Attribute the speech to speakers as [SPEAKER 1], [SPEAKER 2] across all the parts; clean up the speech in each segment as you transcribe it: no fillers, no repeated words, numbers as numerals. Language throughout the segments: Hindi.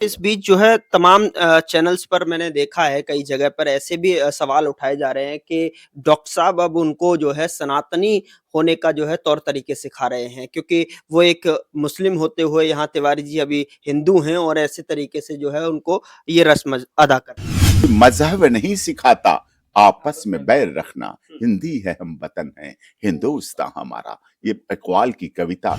[SPEAKER 1] इस बीच जो है तमाम चैनल्स पर मैंने देखा है कई जगह पर ऐसे भी सवाल उठाए जा रहे हैं कि डॉक्टर साहब अब उनको जो है सनातनी होने का जो है तौर तरीके सिखा रहे हैं क्योंकि वो एक मुस्लिम होते हुए यहाँ तिवारी जी अभी हिंदू हैं और ऐसे तरीके से जो है उनको ये रस्म अदा कर रहे हैं।
[SPEAKER 2] मजहब नहीं सिखाता आपस में बैर रखना, हिंदी है हम वतन है हिंदुस्तान हमारा। ये इकबाल की कविता।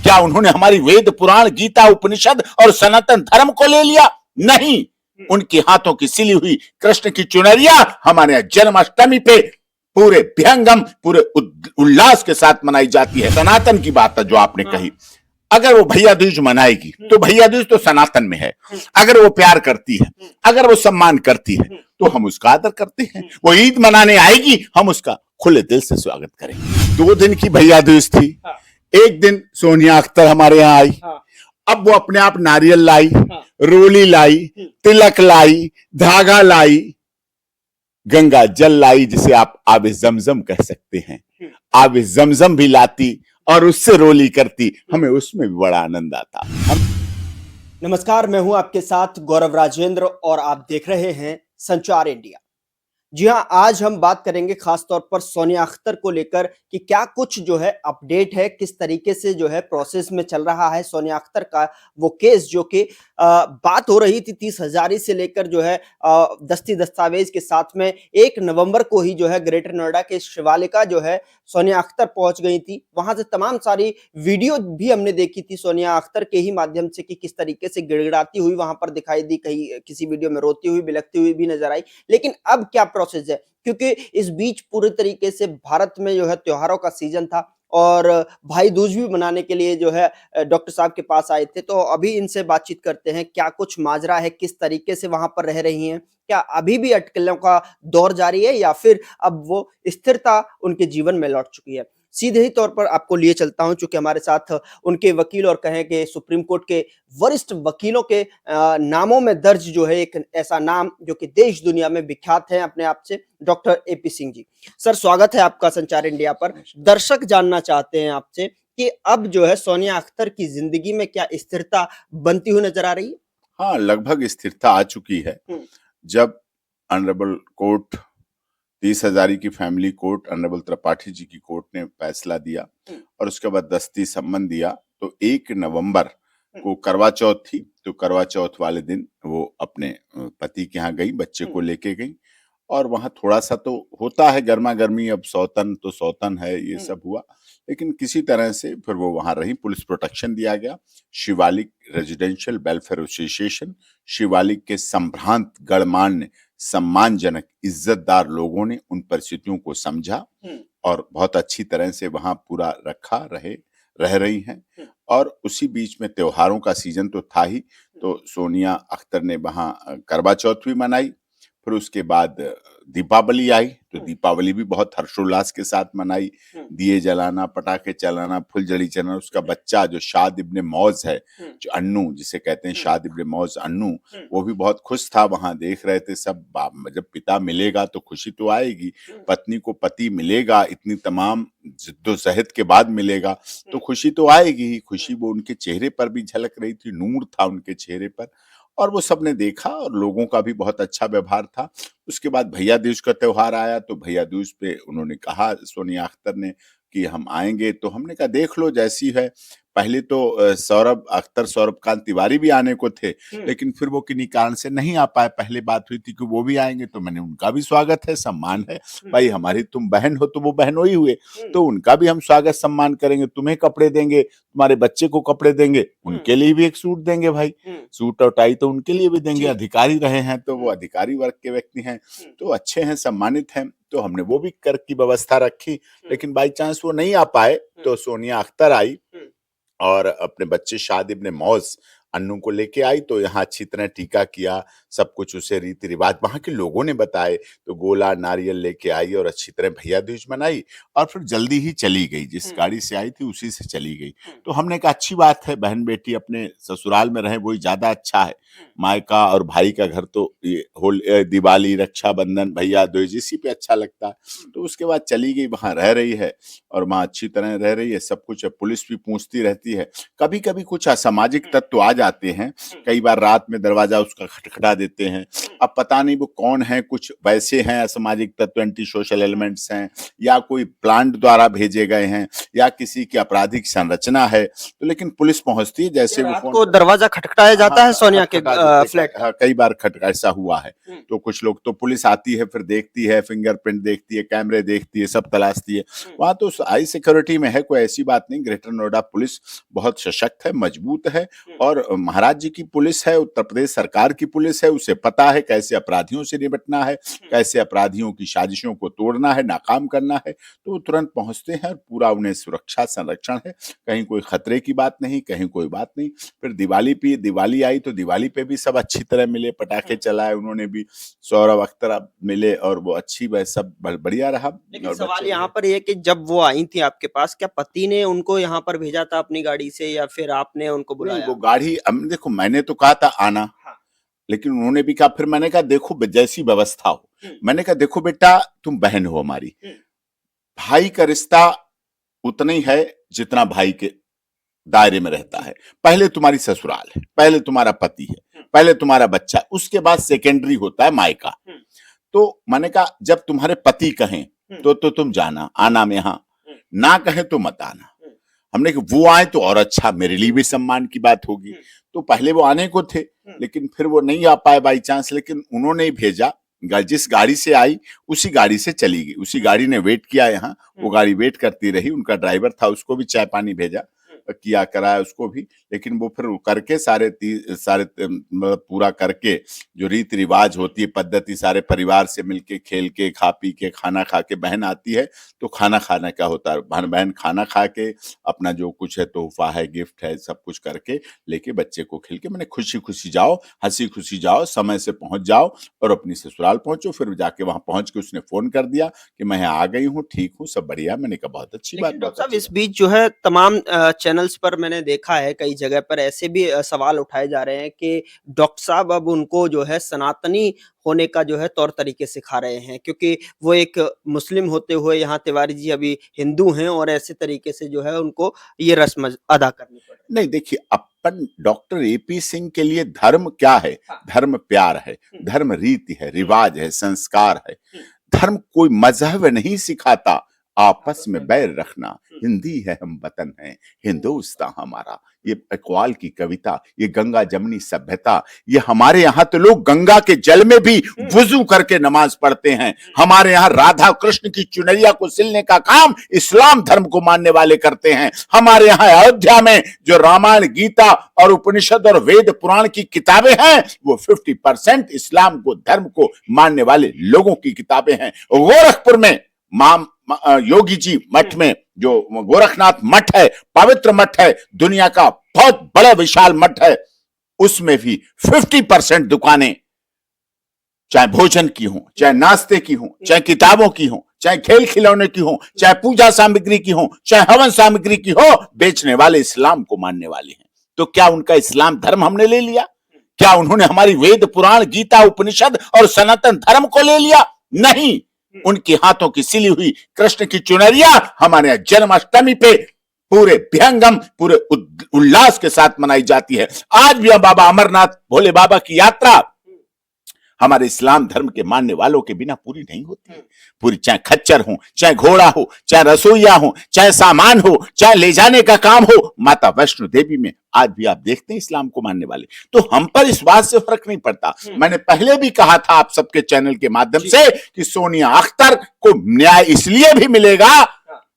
[SPEAKER 2] क्या उन्होंने हमारी वेद पुराण गीता उपनिषद और सनातन धर्म को ले लिया? नहीं, उनके हाथों की सिली हुई कृष्ण की चुनरिया हमारे यहाँ जन्माष्टमी पे पूरे व्यंगम पूरे उल्लास के साथ मनाई जाती है। सनातन की बात है जो आपने कही, अगर वो भैया दूज मनाएगी तो भैया दूज तो सनातन में है। अगर वो प्यार करती है, अगर वो सम्मान करती है तो हम उसका आदर करते हैं। वो ईद मनाने आएगी, हम उसका खुले दिल से स्वागत करेंगे। 2 दिन की भैया दूज थी। एक दिन सोनिया अख्तर हमारे यहाँ आई। अब वो अपने आप नारियल लाई, रोली लाई, तिलक लाई, धागा लाई, गंगा जल लाई, जिसे आप आबे जमजम कह सकते हैं। आबे जमजम भी लाती और उससे रोली करती, हमें उसमें भी बड़ा आनंद आता।
[SPEAKER 1] नमस्कार, मैं हूं आपके साथ गौरव राजेंद्र और आप देख रहे हैं संचार इंडिया। जी हाँ, आज हम बात करेंगे खास तौर पर सोनिया अख्तर को लेकर कि क्या कुछ जो है अपडेट है, किस तरीके से जो है प्रोसेस में चल रहा है सोनिया अख्तर का वो केस जो कि बात हो रही थी 30 हजारी से लेकर जो है दस्ती दस्तावेज के साथ में 1 नवंबर को ही जो है ग्रेटर नोएडा के शिवालिका जो है सोनिया अख्तर पहुंच गई थी। वहां से तमाम सारी वीडियो भी हमने देखी थी सोनिया अख्तर के ही माध्यम से कि किस तरीके से गिड़गिड़ाती हुई वहां पर दिखाई दी, कहीं किसी वीडियो में रोती हुई बिलखती हुई भी नजर आई। लेकिन अब क्या प्रोसेस है, क्योंकि इस बीच पूरी तरीके से भारत में जो है त्योहारों का सीजन था और भाई दूज भी मनाने के लिए जो है डॉक्टर साहब के पास आए थे। तो अभी इनसे बातचीत करते हैं, क्या कुछ माजरा है, किस तरीके से वहां पर रह रही हैं, क्या अभी भी अटकलों का दौर जारी है या फिर अब वो स्थिरता उनके जीवन में लौट चुकी है। सीधे ही तौर पर आपको लिए चलता हूं, चूंकि हमारे साथ उनके वकील और कहें कि सुप्रीम कोर्ट के वरिष्ठ वकीलों के नामों में दर्ज जो है एक ऐसा नाम जो कि देश दुनिया में विख्यात है अपने आप से, doctor AP Singh ji. Sir, स्वागत है आपका संचार इंडिया पर। दर्शक जानना चाहते हैं आपसे कि अब जो है सोनिया अख्तर की जिंदगी में क्या स्थिरता बनती हुई नजर आ रही है?
[SPEAKER 2] हाँ, लगभग स्थिरता आ चुकी है। जब ऑनरेबल कोर्ट 30 हजारी की family court honourable Tripathi ji की कोर्ट ने फैसला दिया और उसके बाद दस्ती सम्मन दिया, तो 1 नवंबर को करवा चौथ थी। तो करवा चौथ वाले दिन वो अपने पति के यहाँ गई, बच्चे को लेके गई और वहां थोड़ा सा तो होता है गर्मा गर्मी, अब सौतन तो सौतन है, ये सब हुआ। लेकिन किसी तरह से फिर वो वहां रही, पुलिस प्रोटेक्शन दिया गया। Shivalik residential welfare association, Shivalik के संभ्रांत गणमान्य सम्मानजनक इज्जतदार लोगों ने उन परिस्थितियों को समझा और बहुत अच्छी तरह से वहां पूरा रह रही हैं। और उसी बीच में त्योहारों का सीजन तो था ही, तो सोनिया अख्तर ने वहां करवा चौथ भी मनाई। फिर उसके बाद दीपावली आई, तो दीपावली भी बहुत हर्षोल्लास के साथ मनाई। दिए जलाना, पटाखे चलाना, फुलझड़ी चलाना। उसका बच्चा जो शाद इब्ने मौज है, जो अन्नू जिसे कहते हैं, शाद इब्ने मौज अन्नू, वो भी बहुत खुश था। वहां देख रहे थे सब, जब पिता मिलेगा तो खुशी तो आएगी, पत्नी को पति मिलेगा, इतनी तमाम जिद्दोजहद के बाद मिलेगा तो खुशी तो आएगी ही। खुशी वो उनके चेहरे पर भी झलक रही थी, नूर था उनके चेहरे पर, और वो सबने देखा और लोगों का भी बहुत अच्छा व्यवहार था। उसके बाद भैया दूज का त्योहार आया, तो भैया दूज पे उन्होंने कहा सोनिया अख्तर ने कि हम आएंगे, तो हमने कहा देख लो जैसी है। पहले तो सौरभ कांत तिवारी भी आने को थे, लेकिन फिर वो किन्हीं कारण से नहीं आ पाए। पहले बात हुई थी कि वो भी आएंगे, तो मैंने उनका भी स्वागत है, सम्मान है। भाई हमारी तुम बहन हो तो वो बहनों ही हुए, तो उनका भी हम स्वागत सम्मान करेंगे। तुम्हें कपड़े देंगे, तुम्हारे बच्चे को कपड़े देंगे, उनके लिए भी एक सूट देंगे भाई, सूट और टाई तो उनके लिए भी देंगे। अधिकारी रहे हैं तो वो अधिकारी वर्ग के व्यक्ति हैं, तो अच्छे हैं, सम्मानित हैं, तो हमने वो भी कर की व्यवस्था रखी। लेकिन बाई चांस वो नहीं आ पाए, तो सोनिया अख्तर आई और अपने बच्चे शाद इब्ने मौज अन्नू को लेके आई। तो यहाँ अच्छी तरह टीका किया, सब कुछ उसे रीति रिवाज वहां के लोगों ने बताए, तो गोला नारियल लेके आई और अच्छी तरह भैया दूज मनाई और फिर जल्दी ही चली गई। जिस गाड़ी से आई थी उसी से चली गई। तो हमने कहा अच्छी बात है, बहन बेटी अपने ससुराल में रहे वही ज्यादा अच्छा है। मायका और भाई का घर तो ये दिवाली, रक्षाबंधन, भैया दूज इसी पे अच्छा लगता है। तो उसके बाद चली गई, वहां रह रही है और वहां अच्छी तरह रह रही है, सब कुछ है। पुलिस भी पूछती रहती है, कभी कभी कुछ असामाजिक तत्व आ जाते हैं, कई बार रात में दरवाजा उसका खटखटा देते हैं। अब पता नहीं वो कौन है, कुछ वैसे हैं असामाजिक तत्व, एंटी सोशल एलिमेंट्स हैं, या कोई प्लांट द्वारा भेजे गए हैं, या किसी की आपराधिक संरचना है। तो लेकिन पुलिस पहुंचती है, जैसे वो
[SPEAKER 1] रात
[SPEAKER 2] फोन
[SPEAKER 1] को दरवाजा खटखटाया जाता है सोनिया के फ्लैट का।
[SPEAKER 2] हाँ, कई बार ऐसा हुआ है। तो कुछ लोग, तो पुलिस आती है, फिर देखती है, फिंगरप्रिंट देखती है, कैमरे देखती है, सब तलाशती है। वहां तो हाई सिक्योरिटी में है, कोई ऐसी बात नहीं। ग्रेटर नोएडा पुलिस बहुत सशक्त है, मजबूत है, और महाराज जी की पुलिस है, उत्तर प्रदेश सरकार की पुलिस है। उसे पता है कैसे अपराधियों से निपटना है, कैसे अपराधियों की साजिशों को तोड़ना है, नाकाम करना है। तो वो तुरंत पहुंचते हैं और पूरा उन्हें सुरक्षा संरक्षण है, कहीं कोई खतरे की बात नहीं, कहीं कोई बात नहीं। फिर दिवाली आई तो दिवाली पे भी सब अच्छी तरह मिले, पटाखे चलाए उन्होंने भी, सौरभ अख्तर मिले, और वो अच्छी सब बढ़िया रहा।
[SPEAKER 1] लेकिन सवाल यहाँ पर ये कि जब वो आई थी आपके पास, क्या पति ने उनको यहाँ पर भेजा था अपनी गाड़ी से, या फिर आपने उनको बुलाया?
[SPEAKER 2] वो गाड़ी, देखो मैंने तो कहा था आना, लेकिन उन्होंने भी कहा, फिर मैंने कहा देखो जैसी व्यवस्था हो, मैंने कहा देखो बेटा तुम बहन हो हमारी, भाई का रिश्ता उतना ही है जितना भाई के दायरे में रहता है। पहले तुम्हारी ससुराल है, पहले तुम्हारा पति है, पहले तुम्हारा बच्चा, उसके बाद सेकेंडरी होता है मायका। तो मैंने कहा जब तुम्हारे पति कहें तो तुम जाना, आना में, हाँ, ना कहे तो मत आना। हमने कहा वो आए तो और अच्छा, मेरे लिए भी सम्मान की बात होगी। तो पहले वो आने को थे, लेकिन फिर वो नहीं आ पाए बाई चांस, लेकिन उन्होंने ही भेजा। जिस गाड़ी से आई उसी गाड़ी से चली गई, उसी गाड़ी ने वेट किया यहाँ, वो गाड़ी वेट करती रही। उनका ड्राइवर था, उसको भी चाय पानी भेजा, किया कराया उसको भी, लेकिन वो फिर करके सारे मतलब पूरा करके जो रीति रिवाज होती है, पद्धति, सारे परिवार से मिलके खेल के खा पी के खाना खा के बहन आती है, तो खाना खाने का होता है, बहन खाना खा के अपना जो कुछ है, तोहफा है, गिफ्ट है, सब कुछ करके लेके बच्चे को खेल के, मैंने खुशी खुशी जाओ, हंसी खुशी जाओ, समय से पहुंच जाओ और अपनी ससुराल पहुंचो। फिर जाके वहां पहुंच के उसने फोन कर दिया कि मैं आ गई हूँ, ठीक हूँ, सब बढ़िया। मैंने कहा बहुत अच्छी बात।
[SPEAKER 1] डॉक्टर साहब, इस बीच जो है तमाम चैनल्स पर मैंने देखा है, कई जगह पर ऐसे भी सवाल उठाए जा रहे हैं कि डॉक्टर साहब अब उनको जो है सनातनी होने का जो है तौर तरीके सिखा रहे हैं, क्योंकि वो एक मुस्लिम होते हुए यहाँ तिवारी जी अभी हिंदू हैं, और ऐसे तरीके से जो है उनको ये रस्म अदा करनी पड़ रही है।
[SPEAKER 2] नहीं, देखिए, अपन डॉक्टर एपी सिंह के लिए धर्म क्या है? धर्म प्यार है, धर्म रीति है, रिवाज है, संस्कार है। धर्म कोई मजहब नहीं सिखाता आपस में बैर रखना। हिंदी है हम वतन है, हिंदुस्तान हमारा। ये इकबाल की कविता, ये गंगा जमनी सभ्यता, ये हमारे यहाँ तो लोग गंगा के जल में भी वुजू करके नमाज पढ़ते हैं। हमारे यहाँ राधा कृष्ण की चुनरिया को सिलने का काम इस्लाम धर्म को मानने वाले करते हैं। हमारे यहाँ अयोध्या में जो रामायण, गीता और उपनिषद और वेद पुराण की किताबें हैं, वो 50% इस्लाम को, धर्म को मानने वाले लोगों की किताबें हैं। गोरखपुर में योगी जी मठ में, जो गोरखनाथ मठ है, पवित्र मठ है, दुनिया का बहुत बड़ा विशाल मठ है, उसमें भी 50% दुकानें चाहे भोजन की हो, चाहे नाश्ते की हो, चाहे किताबों की हो, चाहे खेल खिलौने की हो, चाहे पूजा सामग्री की हो, चाहे हवन सामग्री की हो, बेचने वाले इस्लाम को मानने वाले हैं। तो क्या उनका इस्लाम धर्म हमने ले लिया? क्या उन्होंने हमारी वेद पुराण, गीता, उपनिषद और सनातन धर्म को ले लिया? नहीं। उनके हाथों की सिली हुई कृष्ण की चुनरिया हमारे जन्माष्टमी पे पूरे विहंगम, पूरे उल्लास के साथ मनाई जाती है। आज भी बाबा अमरनाथ भोले बाबा की यात्रा हमारे इस्लाम धर्म के मानने वालों के बिना पूरी नहीं होती। पूरी, चाहे खच्चर हो, चाहे घोड़ा हो, चाहे रसोईया हो, चाहे सामान हो, चाहे ले जाने का काम हो, माता वैष्णो देवी में आज भी आप देखते हैं इस्लाम को मानने वाले। तो हम पर इस बात से फर्क नहीं पड़ता। मैंने पहले भी कहा था आप सबके चैनल के माध्यम से कि सोनिया अख्तर को न्याय इसलिए भी मिलेगा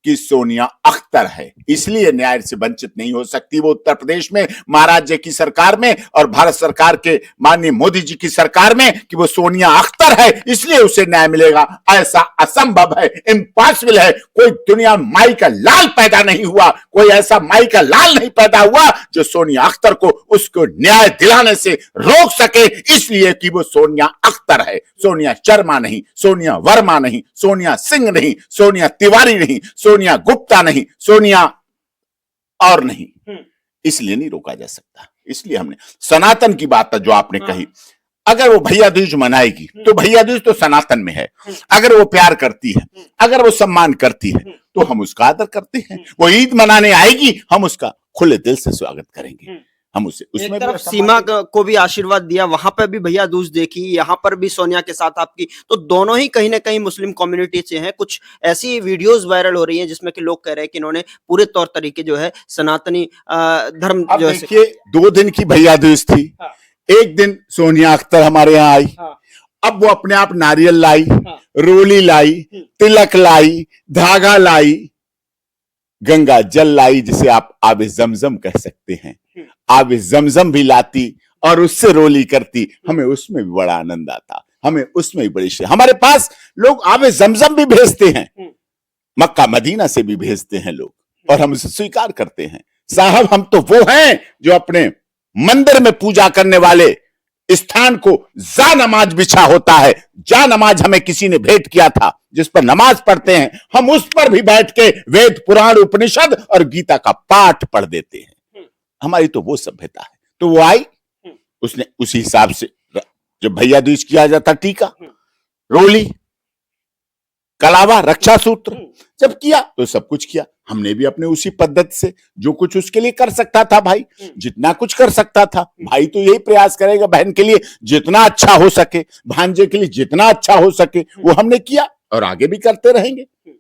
[SPEAKER 2] कि सोनिया अख्तर है, इसलिए न्याय से वंचित नहीं हो सकती। वो उत्तर प्रदेश में महाराज जी की सरकार में और भारत सरकार के माननीय मोदी जी की सरकार में कि वो सोनिया अख्तर है, इसलिए उसे न्याय मिलेगा, ऐसा असंभव है, इम्पॉसिबल है। कोई दुनिया में माई का लाल पैदा नहीं हुआ, कोई ऐसा माई का लाल नहीं पैदा हुआ जो सोनिया अख्तर को उसको न्याय दिलाने से रोक सके, इसलिए कि वो सोनिया अख्तर है। सोनिया शर्मा नहीं, सोनिया वर्मा नहीं, सोनिया सिंह नहीं, सोनिया तिवारी नहीं, सोनिया गुप्ता नहीं, सोनिया और नहीं, इसलिए नहीं रोका जा सकता। इसलिए हमने सनातन की बात जो आपने कही, अगर वो भैया दूज मनाएगी तो भैया दूज तो सनातन में है। अगर वो प्यार करती है, अगर वो सम्मान करती है तो हम उसका आदर करते हैं। वो ईद मनाने आएगी, हम उसका खुले दिल से स्वागत करेंगे। हम उसे
[SPEAKER 1] एक
[SPEAKER 2] उसमें
[SPEAKER 1] तरफ सीमा को भी आशीर्वाद दिया, वहां पर भी भैया दूज देखी, यहाँ पर भी सोनिया के साथ आपकी, तो दोनों ही कहीं ना कहीं मुस्लिम कम्युनिटी से हैं। कुछ ऐसी वीडियोस वायरल हो रही हैं जिसमें कि लोग कह रहे हैं कि इन्होंने पूरे तौर तरीके जो है सनातनी धर्म
[SPEAKER 2] अब
[SPEAKER 1] जो है
[SPEAKER 2] देखिए 2 दिन की भैया दूज थी।
[SPEAKER 1] हाँ।
[SPEAKER 2] एक दिन सोनिया अख्तर हमारे यहाँ आई।
[SPEAKER 1] हाँ।
[SPEAKER 2] अब वो अपने आप नारियल लाई,
[SPEAKER 1] हाँ।
[SPEAKER 2] रोली लाई, तिलक लाई, धागा लाई, गंगा जल लाई, जिसे आप आबे जमजम कह सकते हैं। आबे जमजम भी लाती और उससे रोली करती। हमें उसमें भी बड़ा आनंद आता, हमें उसमें भी बड़ी हमारे पास लोग आबे जमजम भी भेजते हैं, मक्का मदीना से भी भेजते हैं लोग, और हम उसे स्वीकार करते हैं। साहब हम तो वो हैं जो अपने मंदिर में पूजा करने वाले स्थान को जा नमाज बिछा होता है। जा नमाज हमें किसी ने भेंट किया था, जिस पर नमाज पढ़ते हैं, हम उस पर भी बैठ के वेद पुराण उपनिषद और गीता का पाठ पढ़ देते हैं। हमारी तो वो सभ्यता है। तो वो आई, उसने उसी हिसाब से जब भैया दूज किया जाता, टीका, रोली, कलावा, रक्षा सूत्र जब किया तो सब कुछ किया। हमने भी अपने उसी पद्धति से जो कुछ उसके लिए कर सकता था, भाई जितना कुछ कर सकता था, भाई तो यही प्रयास करेगा बहन के लिए जितना अच्छा हो सके, भांजे के लिए जितना अच्छा हो सके, वो हमने किया और आगे भी करते रहेंगे।